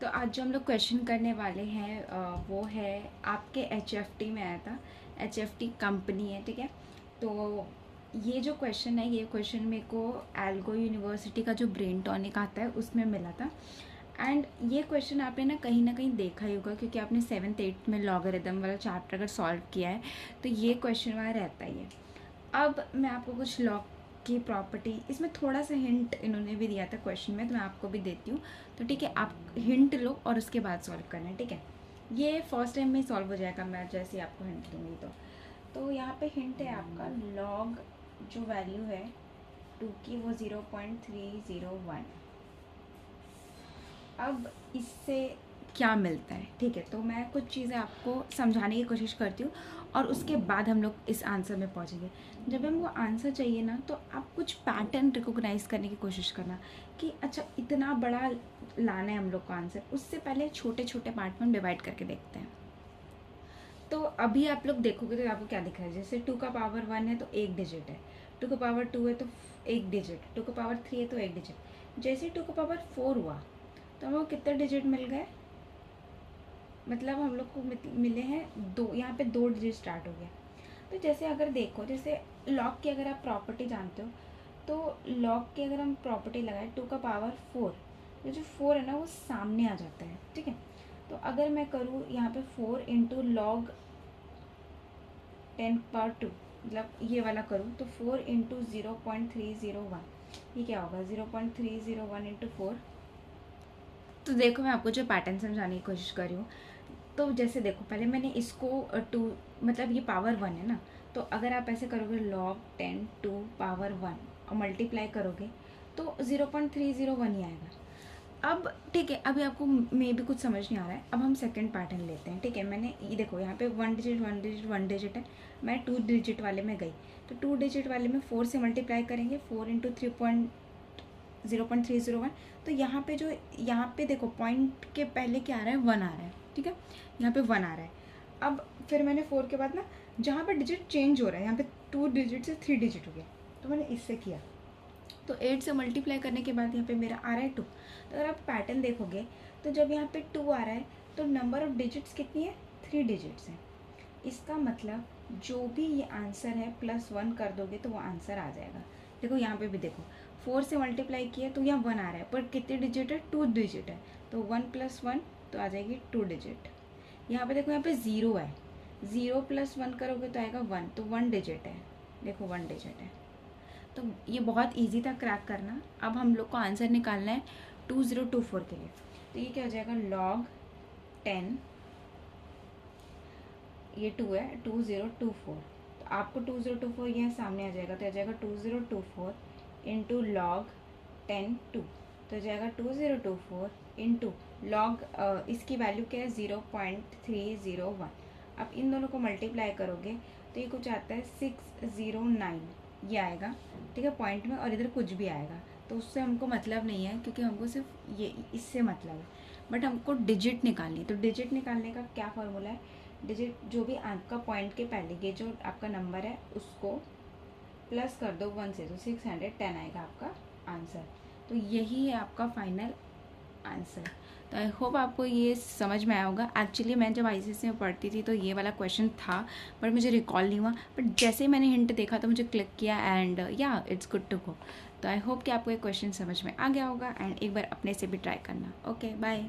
तो आज जो हम लोग क्वेश्चन करने वाले हैं वो है आपके HFT में आया था। HFT कंपनी है, ठीक है। तो ये जो क्वेश्चन है, ये क्वेश्चन मेरे को एल्गो यूनिवर्सिटी का जो ब्रेन टॉनिक आता है उसमें मिला था। एंड ये क्वेश्चन आपने ना कहीं देखा ही होगा, क्योंकि आपने 7th 8th में लॉगरिदम वाला चैप्टर अगर सॉल्व किया है तो ये क्वेश्चन वहाँ रहता ही है। अब मैं आपको कुछ लॉग की प्रॉपर्टी, इसमें थोड़ा सा हिंट इन्होंने भी दिया था क्वेश्चन में, तो मैं आपको भी देती हूँ। तो ठीक है, आप हिंट लो और उसके बाद सॉल्व करना है, ठीक है। ये फर्स्ट टाइम में सॉल्व हो जाएगा, मैं जैसे ही आपको हिंट दूँगी। तो यहाँ पे हिंट है आपका, लॉग जो वैल्यू है 2 की वो 0.301। अब इससे क्या मिलता है, ठीक है। तो मैं कुछ चीज़ें आपको समझाने की कोशिश करती हूँ और उसके बाद हम लोग इस आंसर में पहुँचेंगे। जब हमको आंसर चाहिए ना, तो आप कुछ पैटर्न रिकॉग्नाइज करने की कोशिश करना कि अच्छा इतना बड़ा लाना है हम लोग को आंसर। उससे पहले छोटे छोटे पार्ट में हम डिवाइड करके देखते हैं। तो अभी आप लोग देखोगे तो आपको क्या दिख रहा है, जैसे 2 का पावर 1 है तो 1 डिजिट है, 2 का पावर 2 है तो 1 डिजिट, 2 का पावर 3 है तो 1 डिजिट। जैसे 2 का पावर 4 हुआ तो हमको कितने डिजिट मिल गए, मतलब हम लोग को मिले हैं 2, यहाँ पे 2 डिजिट स्टार्ट हो गया। तो जैसे अगर देखो, जैसे लॉग की अगर आप प्रॉपर्टी जानते हो, तो लॉग की अगर हम प्रॉपर्टी लगाए 2 का पावर 4, तो जो 4 है ना वो सामने आ जाता है, ठीक है। तो अगर मैं करूँ यहाँ पे 4 इंटू लॉग 10^2, मतलब ये वाला करूँ तो 4 इंटू 0.301, ये क्या होगा 0.301 इंटू 4। तो देखो मैं आपको जो पैटर्न समझाने की कोशिश कर रही हूँ। तो जैसे देखो, पहले मैंने इसको 2, मतलब ये पावर 1 है ना, तो अगर आप ऐसे करोगे log 10 टू पावर 1 और मल्टीप्लाई करोगे तो 0.301 ही आएगा। अब ठीक है, अभी आपको मे भी कुछ समझ नहीं आ रहा है। अब हम सेकंड पैटर्न लेते हैं, ठीक है। मैंने ये देखो यहाँ पे 1 डिजिट 1 डिजिट 1 डिजिट है, मैं 2 डिजिट वाले में गई, तो 2 डिजिट वाले में 4 से मल्टीप्लाई करेंगे, 4 इंटू 0.301। तो यहाँ पे जो, यहाँ पे देखो पॉइंट के पहले क्या आ रहा है, 1 आ रहा है, ठीक है। यहाँ पे 1 आ रहा है। अब फिर मैंने 4 के बाद ना, जहाँ पे डिजिट चेंज हो रहा है, यहाँ पे 2 डिजिट से 3 डिजिट हो गया, तो मैंने इससे किया। तो 8 से मल्टीप्लाई करने के बाद यहाँ पे मेरा आ रहा है 2। तो अगर आप पैटर्न देखोगे तो जब यहाँ पे 2 आ रहा है तो नंबर ऑफ डिजिट्स कितनी है, 3 डिजिट्स हैं। इसका मतलब जो भी ये आंसर है +1 कर दोगे तो वो आंसर आ जाएगा। देखो यहाँ पे भी देखो, 4 से मल्टीप्लाई किया तो यहाँ 1 आ रहा है, पर कितने डिजिट है, 2 डिजिट है, तो 1 + 1 तो आ जाएगी 2 डिजिट। यहाँ पे देखो, यहाँ पे 0 है, 0 + 1 करोगे तो आएगा 1, तो 1 डिजिट है, देखो 1 डिजिट है। तो ये बहुत इजी था क्रैक करना। अब हम लोग को आंसर निकालना है 2024 के लिए। तो ये क्या हो जाएगा, log 10, ये 2 है, 2024। तो आपको 2024 यहाँ सामने आ जाएगा, तो आ जाएगा 2024 इंटू लॉग 10 2, तो आ जाएगा 2024 इंटू लॉग, इसकी वैल्यू क्या है 0.301। अब इन दोनों को मल्टीप्लाई करोगे तो ये कुछ आता है 609, ये आएगा, ठीक है, पॉइंट में, और इधर कुछ भी आएगा तो उससे हमको मतलब नहीं है, क्योंकि हमको सिर्फ ये इससे मतलब है। बट हमको डिजिट निकालनी, तो डिजिट निकालने का क्या फॉर्मूला है, डिजिट जो भी आपका पॉइंट के पहले ये जो आपका नंबर है उसको प्लस कर दो 1 से, तो 610 आएगा आपका आंसर। तो यही है आपका फाइनल आंसर। तो आई होप आपको ये समझ में आया होगा। एक्चुअली मैं जब ICSE में पढ़ती थी तो ये वाला क्वेश्चन था, बट मुझे रिकॉल नहीं हुआ, बट जैसे ही मैंने हिंट देखा तो मुझे क्लिक किया, एंड या इट्स गुड टू गो। तो आई होप कि आपको ये क्वेश्चन समझ में आ गया होगा, एंड एक बार अपने से भी ट्राई करना। Okay, bye.